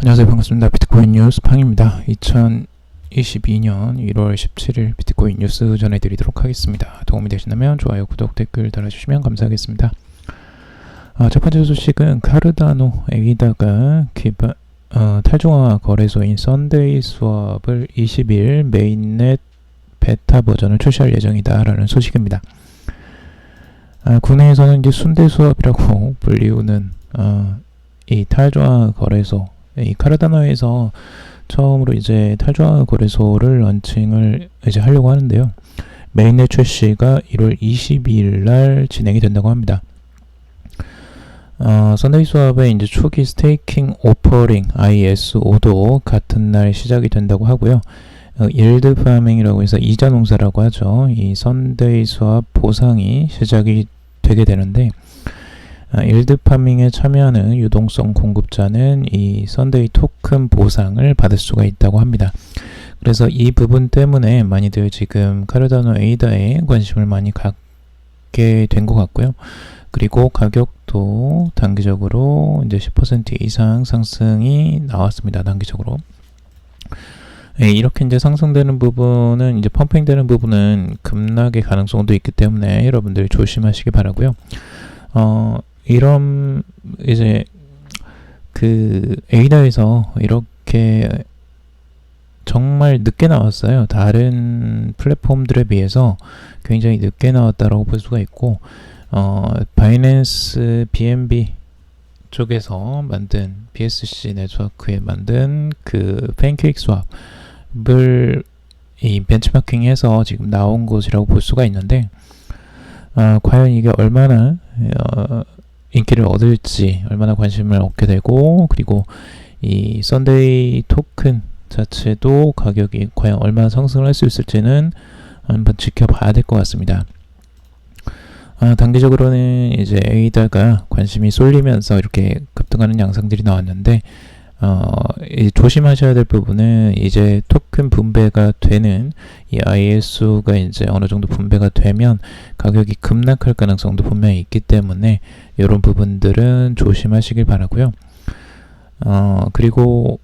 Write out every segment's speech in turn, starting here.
안녕하세요. 반갑습니다. 비트코인 뉴스 팡입니다. 2022년 1월 17일 비트코인 뉴스 전해드리도록 하겠습니다. 도움이 되신다면 좋아요, 구독, 댓글 달아주시면 감사하겠습니다. 첫 번째 소식은 카르다노 에이다가 탈중앙화 거래소인 썬데이 스왑을 20일 메인넷 베타 버전을 출시할 예정이다라는 소식입니다. 국내에서는 이제 순대 수업이라고 불리우는 이 탈중앙화 거래소, 이 카르다노에서 처음으로 이제 탈중앙화 거래소를 런칭을 이제 하려고 하는데요. 메인넷 출시가 1월 22일 날 진행이 된다고 합니다. 썬데이 스왑의 이제 초기 스테이킹 오퍼링 ISO도 같은 날 시작이 된다고 하고요. 일드 파밍이라고 해서 이자 농사라고 하죠. 이 썬데이 스왑 보상이 시작이 되게 되는데, 일드 파밍에 참여하는 유동성 공급자는 이 썬데이 토큰 보상을 받을 수가 있다고 합니다. 그래서 이 부분 때문에 많이들 지금 카르다노 에이다에 관심을 많이 갖게 된 것 같고요. 그리고 가격도 단기적으로 이제 10% 이상 상승이 나왔습니다. 단기적으로. 이렇게 이제 상승되는 부분은, 이제 펌핑되는 부분은 급락의 가능성도 있기 때문에 여러분들이 조심하시기 바라고요. 이런 이제 그 에이다에서 이렇게 정말 늦게 나왔어요. 다른 플랫폼들에 비해서 굉장히 늦게 나왔다라고 볼 수가 있고, 바이낸스 BNB 쪽에서 만든 BSC 네트워크에 만든 그 팬케이크 스왑을 이 벤치마킹해서 지금 나온 것이라고 볼 수가 있는데, 과연 이게 얼마나 인기를 얻을지, 얼마나 관심을 얻게 되고, 그리고 이 썬데이 토큰 자체도 가격이 과연 얼마나 상승을 할 수 있을지는 한번 지켜봐야 될 것 같습니다. 단기적으로는 이제 에이다가 관심이 쏠리면서 이렇게 급등하는 양상들이 나왔는데, 조심하셔야 될 부분은 이제 토큰 분배가 되는 이 ISO가 이제 어느 정도 분배가 되면 가격이 급락할 가능성도 분명히 있기 때문에 이런 부분들은 조심하시길 바라고요. 그리고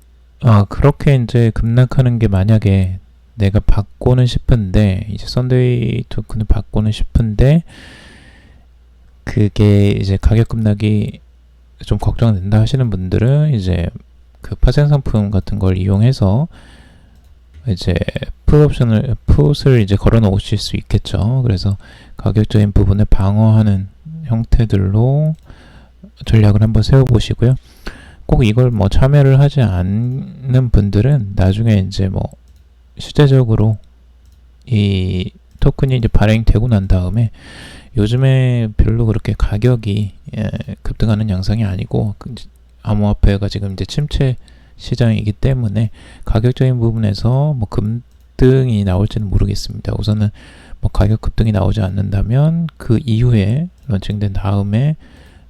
그렇게 이제 급락하는 게 만약에 내가 받고는 싶은데, 이제 썬데이 토큰을 받고는 싶은데 그게 이제 가격 급락이 좀 걱정된다 하시는 분들은 이제 그 파생 상품 같은 걸 이용해서 이제 풋을 이제 걸어 놓으실 수 있겠죠. 그래서 가격적인 부분을 방어하는 형태들로 전략을 한번 세워보시고요. 꼭 이걸 뭐 참여를 하지 않는 분들은 나중에 이제 뭐 실제적으로 이 토큰이 이제 발행되고 난 다음에, 요즘에 별로 그렇게 가격이 급등하는 양상이 아니고, 암호화폐가 지금 이제 침체 시장이기 때문에 가격적인 부분에서 뭐 급등이 나올지는 모르겠습니다. 우선은 뭐 가격 급등이 나오지 않는다면 그 이후에 런칭된 다음에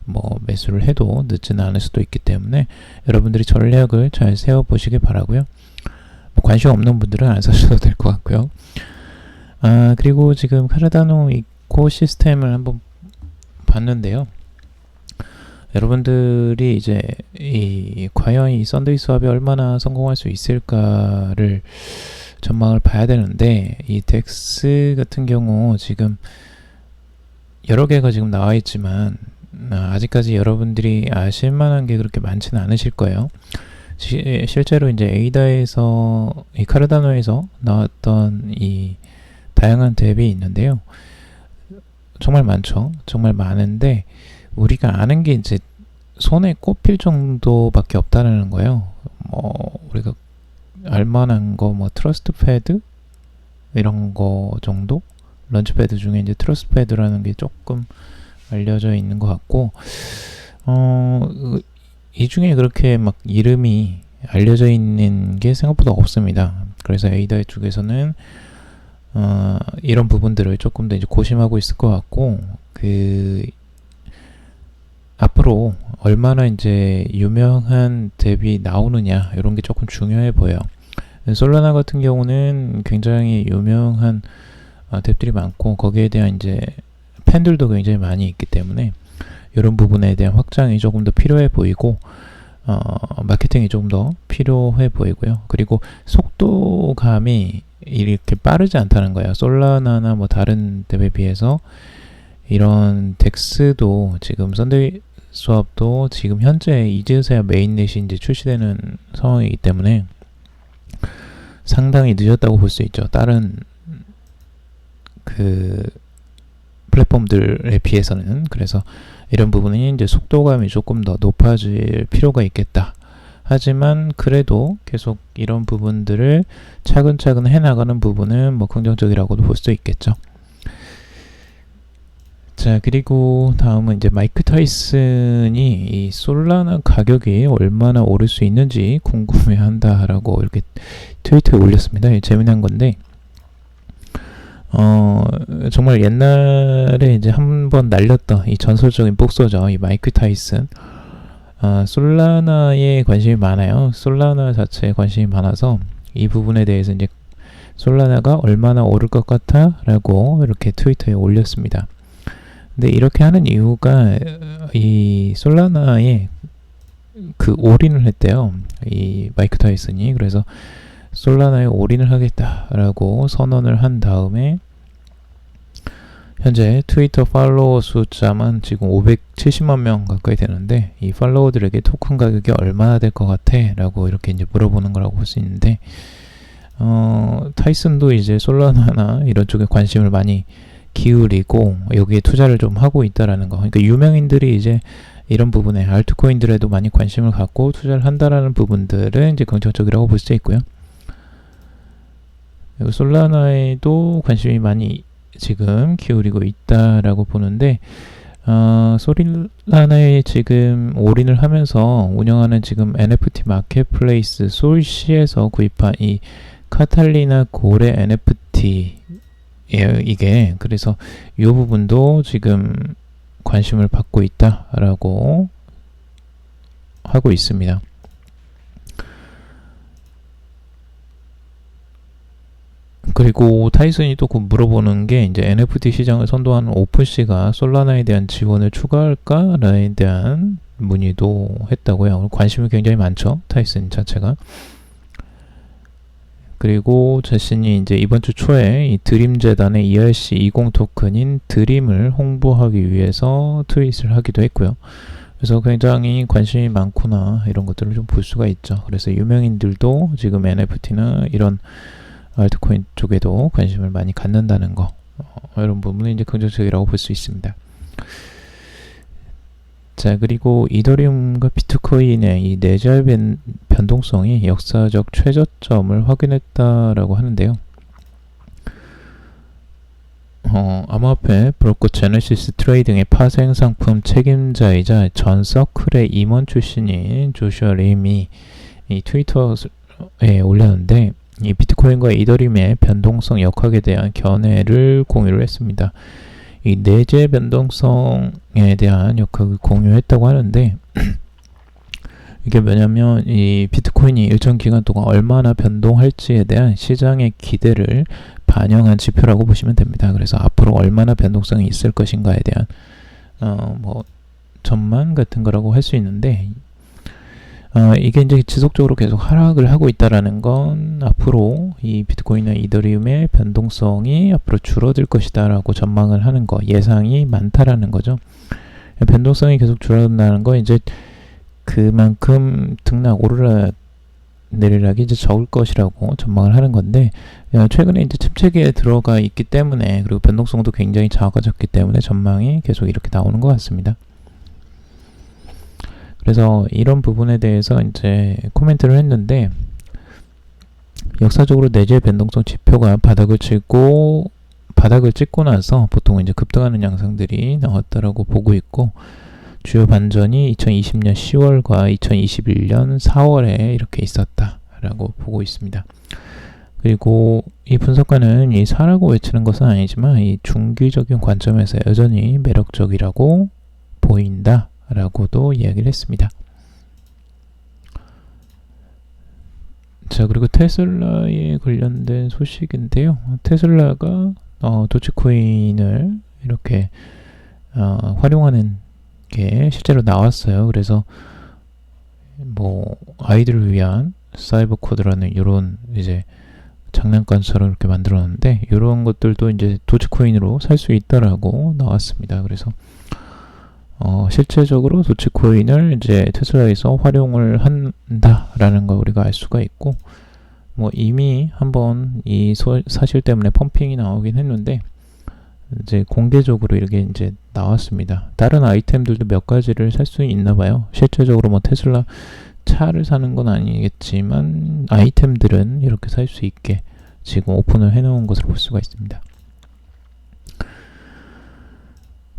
뭐 매수를 해도 늦지는 않을 수도 있기 때문에 여러분들이 전략을 잘 세워보시길 바라고요. 뭐 관심 없는 분들은 안 사셔도 될 것 같고요. 그리고 지금 카르다노 이코시스템을 한번 봤는데요. 여러분들이 이제 과연 이 썬데이 스왑이 얼마나 성공할 수 있을까를 전망을 봐야 되는데, 이 덱스 같은 경우 지금 여러 개가 지금 나와 있지만 아직까지 여러분들이 아실 만한 게 그렇게 많지는 않으실 거예요. 실제로 이제 에이다에서, 이 카르다노에서 나왔던 이 다양한 덱이 있는데요. 정말 많죠. 정말 많은데 우리가 아는 게 이제 손에 꼽힐 정도밖에 없다는 거예요. 우리가 알만한 거 뭐 트러스트 패드 이런 거 정도, 런치 패드 중에 이제 트러스트 패드라는 게 조금 알려져 있는 것 같고, 이 중에 그렇게 막 이름이 알려져 있는 게 생각보다 없습니다. 그래서 에이다 쪽에서는 이런 부분들을 조금 더 이제 고심하고 있을 것 같고, 앞으로 얼마나 이제 유명한 덱이 나오느냐, 이런 게 조금 중요해 보여요. 솔라나 같은 경우는 굉장히 유명한 덱들이 많고, 거기에 대한 이제 팬들도 굉장히 많이 있기 때문에 이런 부분에 대한 확장이 조금 더 필요해 보이고, 마케팅이 좀 더 필요해 보이고요. 그리고 속도감이 이렇게 빠르지 않다는 거예요. 솔라나나 뭐 다른 덱에 비해서 이런 덱스도 지금 썬데이 수업도 지금 현재 이제서야 메인넷이 이제 출시되는 상황이기 때문에 상당히 늦었다고 볼 수 있죠. 다른 그 플랫폼들에 비해서는. 그래서 이런 부분이 이제 속도감이 조금 더 높아질 필요가 있겠다. 하지만 그래도 계속 이런 부분들을 차근차근 해나가는 부분은 뭐 긍정적이라고도 볼 수 있겠죠. 자, 그리고 다음은 이제 마이크 타이슨이 이 솔라나 가격이 얼마나 오를 수 있는지 궁금해한다라고 이렇게 트위터에 올렸습니다. 재미난 건데, 정말 옛날에 이제 한번 날렸던 이 전설적인 복서죠. 이 마이크 타이슨. 솔라나에 관심이 많아요. 솔라나 자체에 관심이 많아서 이 부분에 대해서 이제 솔라나가 얼마나 오를 것 같아? 라고 이렇게 트위터에 올렸습니다. 근데 이렇게 하는 이유가 이 솔라나에 그 올인을 했대요. 이 마이크 타이슨이. 그래서 솔라나에 올인을 하겠다라고 선언을 한 다음에 현재 트위터 팔로워 숫자만 지금 570만 명 가까이 되는데 이 팔로워들에게 토큰 가격이 얼마나 될 것 같아? 라고 이렇게 이제 물어보는 거라고 볼 수 있는데 타이슨도 이제 솔라나나 이런 쪽에 관심을 많이 기울이고 여기에 투자를 좀 하고 있다라는 거. 그러니까 유명인들이 이제 이런 부분에 알트코인들에도 많이 관심을 갖고 투자를 한다라는 부분들은 이제 긍정적이라고 볼 수 있고요. 그리고 솔라나에도 관심이 많이 지금 기울이고 있다라고 보는데 솔라나에 지금 올인을 하면서 운영하는 지금 NFT 마켓플레이스 솔시에서 구입한 이 카탈리나 고래 NFT 예요, 이게. 그래서 이 부분도 지금 관심을 받고 있다라고 하고 있습니다. 그리고 타이슨이 또 물어보는 게 이제 NFT 시장을 선도하는 오픈시가 솔라나에 대한 지원을 추가할까에 대한 문의도 했다고요. 관심이 굉장히 많죠, 타이슨 자체가. 그리고 자신이 이제 이번 주 초에 이 드림 재단의 ERC20 토큰인 드림을 홍보하기 위해서 트윗을 하기도 했고요. 그래서 굉장히 관심이 많구나 이런 것들을 좀 볼 수가 있죠. 그래서 유명인들도 지금 NFT나 이런 알트코인 쪽에도 관심을 많이 갖는다는 거, 이런 부분은 이제 긍정적이라고 볼 수 있습니다. 자, 그리고 이더리움과 비트코인의 이 내재할 변동성이 역사적 최저점을 확인했다라고 하는데요. 암호화폐 브로커 제네시스 트레이딩의 파생 상품 책임자이자 전 서클의 임원 출신인 조슈아 림이 이 트위터에 올렸는데 이 비트코인과 이더리움의 변동성 역학에 대한 견해를 공유를 했습니다. 이 내재 변동성에 대한 역학을 공유했다고 하는데 이게 뭐냐면 이 비트코인이 일정 기간 동안 얼마나 변동할지에 대한 시장의 기대를 반영한 지표라고 보시면 됩니다. 그래서 앞으로 얼마나 변동성이 있을 것인가에 대한 뭐 전망 같은 거라고 할 수 있는데 이게 이제 지속적으로 계속 하락을 하고 있다라는 건 앞으로 이 비트코인이나 이더리움의 변동성이 앞으로 줄어들 것이다라고 전망을 하는 거, 예상이 많다라는 거죠. 변동성이 계속 줄어든다는 거 이제 그만큼 등락 오르락 내리락이 이제 적을 것이라고 전망을 하는 건데 최근에 이제 침체기에 들어가 있기 때문에 그리고 변동성도 굉장히 작아졌기 때문에 전망이 계속 이렇게 나오는 것 같습니다. 그래서 이런 부분에 대해서 이제 코멘트를 했는데 역사적으로 내재 변동성 지표가 바닥을 찍고 나서 보통 이제 급등하는 양상들이 나왔다라고 보고 있고 주요 반전이 2020년 10월과 2021년 4월에 이렇게 있었다라고 보고 있습니다. 그리고 이 분석가는 이 사라고 외치는 것은 아니지만 이 중기적인 관점에서 여전히 매력적이라고 보인다 라고도 이야기를 했습니다. 자, 그리고 테슬라에 관련된 소식인데요. 테슬라가 도치코인을 이렇게 활용하는 게 실제로 나왔어요. 그래서 뭐 아이들을 위한 사이버 코드라는 이런 이제 장난감처럼 이렇게 만들었는데 이런 것들도 이제 도치코인으로 살 수 있다라고 나왔습니다. 그래서 실제적으로 도치코인을 이제 테슬라에서 활용을 한다라는 걸 우리가 알 수가 있고, 뭐 이미 한번 이 사실 때문에 펌핑이 나오긴 했는데 이제 공개적으로 이렇게 이제 나왔습니다. 다른 아이템들도 몇 가지를 살 수 있나 봐요. 실제적으로 뭐 테슬라 차를 사는 건 아니겠지만 아이템들은 이렇게 살 수 있게 지금 오픈을 해놓은 것을 볼 수가 있습니다.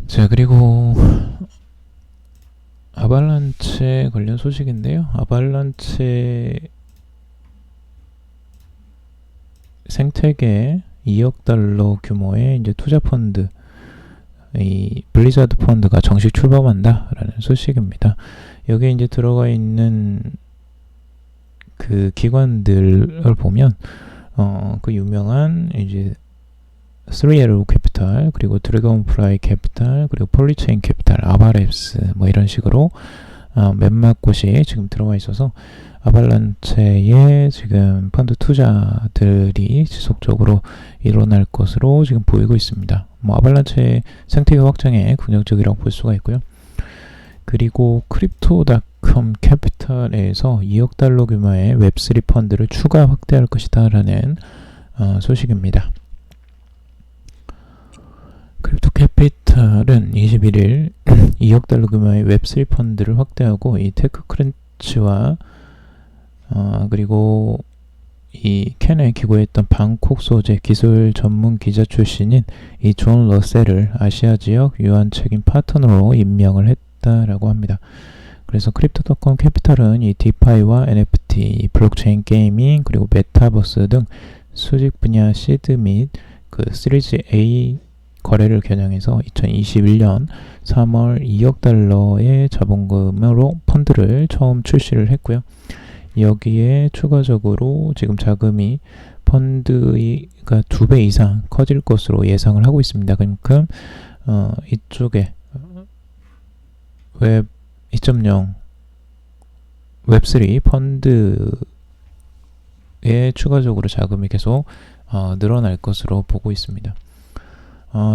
자, 그리고 아발란체 관련 소식인데요. 아발란체 생태계 2억 달러 규모의 이제 투자 펀드, 이 블리자드 펀드가 정식 출범한다라는 소식입니다. 여기에 이제 들어가 있는 그 기관들을 보면 그 유명한 이제 3Arrow 캐피탈, 그리고 드래곤플라이 캐피탈, 그리고 폴리체인 캐피탈, 아바랩스 뭐 이런 식으로 몇몇 곳이 지금 들어와 있어서 아발란체의 지금 펀드 투자들이 지속적으로 일어날 것으로 지금 보이고 있습니다. 뭐 아발란체 생태계 확장에 긍정적이라고 볼 수가 있고요. 그리고 크립토닷컴 캐피탈에서 2억 달러 규모의 웹3 펀드를 추가 확대할 것이다 라는 소식입니다. 크립토 캐피탈은 21일 2억 달러 규모의 웹3 펀드를 확대하고 이 테크크런치와 그리고 이 캔에 기고했던 방콕 소재 기술 전문 기자 출신인 이 존 러셀을 아시아 지역 유한 책임 파트너로 임명을 했다라고 합니다. 그래서 크립토닷컴 캐피탈은 이 디파이와 NFT, 블록체인 게이밍, 그리고 메타버스 등 수직 분야 시드 및 그 시리즈 A 거래를 겨냥해서 2021년 3월 2억 달러의 자본금으로 펀드를 처음 출시를 했고요. 여기에 추가적으로 지금 자금이 펀드가 2배 이상 커질 것으로 예상을 하고 있습니다. 그만큼 이쪽에 웹 2.0 웹3 펀드에 추가적으로 자금이 계속 늘어날 것으로 보고 있습니다.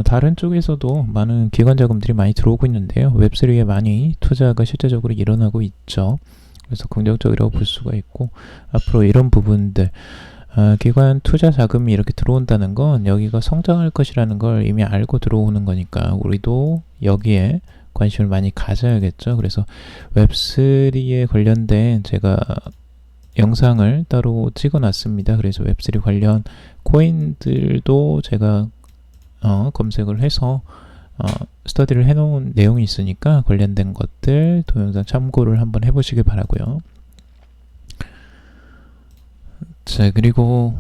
다른 쪽에서도 많은 기관 자금들이 많이 들어오고 있는데요. 웹3에 많이 투자가 실제적으로 일어나고 있죠. 그래서 긍정적이라고 볼 수가 있고, 앞으로 이런 부분들 기관 투자 자금이 이렇게 들어온다는 건 여기가 성장할 것이라는 걸 이미 알고 들어오는 거니까 우리도 여기에 관심을 많이 가져야겠죠. 그래서 웹3에 관련된 제가 영상을 따로 찍어놨습니다. 그래서 웹3 관련 코인들도 제가 검색을 해서 스터디를 해놓은 내용이 있으니까 관련된 것들 동영상 참고를 한번 해보시길 바라고요. 자, 그리고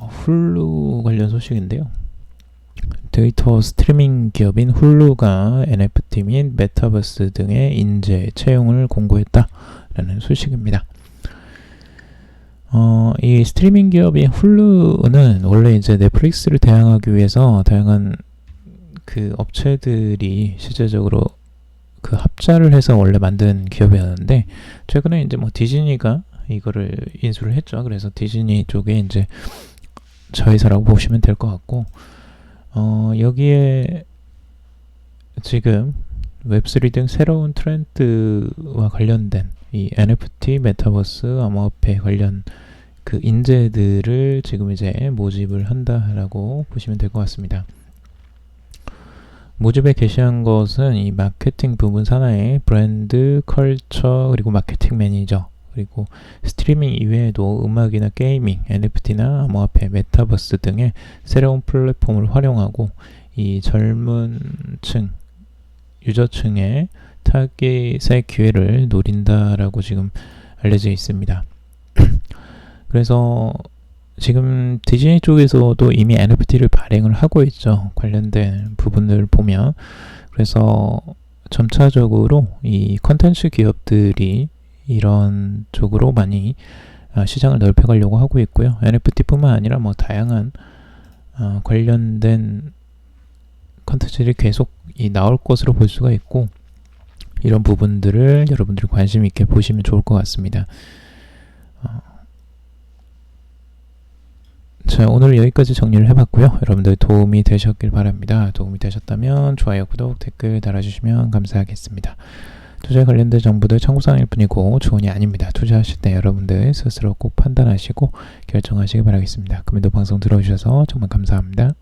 훌루 관련 소식인데요. 데이터 스트리밍 기업인 훌루가 NFT 및 메타버스 등의 인재 채용을 공고했다라는 소식입니다. 이 스트리밍 기업인 훌루는 원래 이제 넷플릭스를 대항하기 위해서 다양한 그 업체들이 실제적으로 그 합작을 해서 원래 만든 기업이었는데, 최근에 이제 뭐 디즈니가 이거를 인수를 했죠. 그래서 디즈니 쪽에 이제 자회사라고 보시면 될 것 같고, 여기에 지금 웹3 등 새로운 트렌드와 관련된 이 NFT, 메타버스, 암호화폐 관련 그 인재들을 지금 이제 모집을 한다라고 보시면 될 것 같습니다. 모집에 게시한 것은 이 마케팅 부분 산하의 브랜드, 컬처, 그리고 마케팅 매니저, 그리고 스트리밍 이외에도 음악이나 게이밍, NFT나 암호화폐, 메타버스 등의 새로운 플랫폼을 활용하고 이 젊은 층, 유저층의 타깃의 기회를 노린다라고 지금 알려져 있습니다. 그래서 지금 디즈니 쪽에서도 이미 NFT를 발행을 하고 있죠. 관련된 부분을 보면. 그래서 점차적으로 이 컨텐츠 기업들이 이런 쪽으로 많이 시장을 넓혀가려고 하고 있고요. NFT뿐만 아니라 뭐 다양한 관련된 컨텐츠들이 계속 나올 것으로 볼 수가 있고, 이런 부분들을 여러분들이 관심 있게 보시면 좋을 것 같습니다. 자, 오늘 여기까지 정리를 해봤고요. 여러분들 도움이 되셨길 바랍니다. 도움이 되셨다면 좋아요, 구독, 댓글 달아주시면 감사하겠습니다. 투자에 관련된 정보들 참고사항일 뿐이고 조언이 아닙니다. 투자하실 때 여러분들 스스로 꼭 판단하시고 결정하시기 바라겠습니다. 금일도 방송 들어주셔서 정말 감사합니다.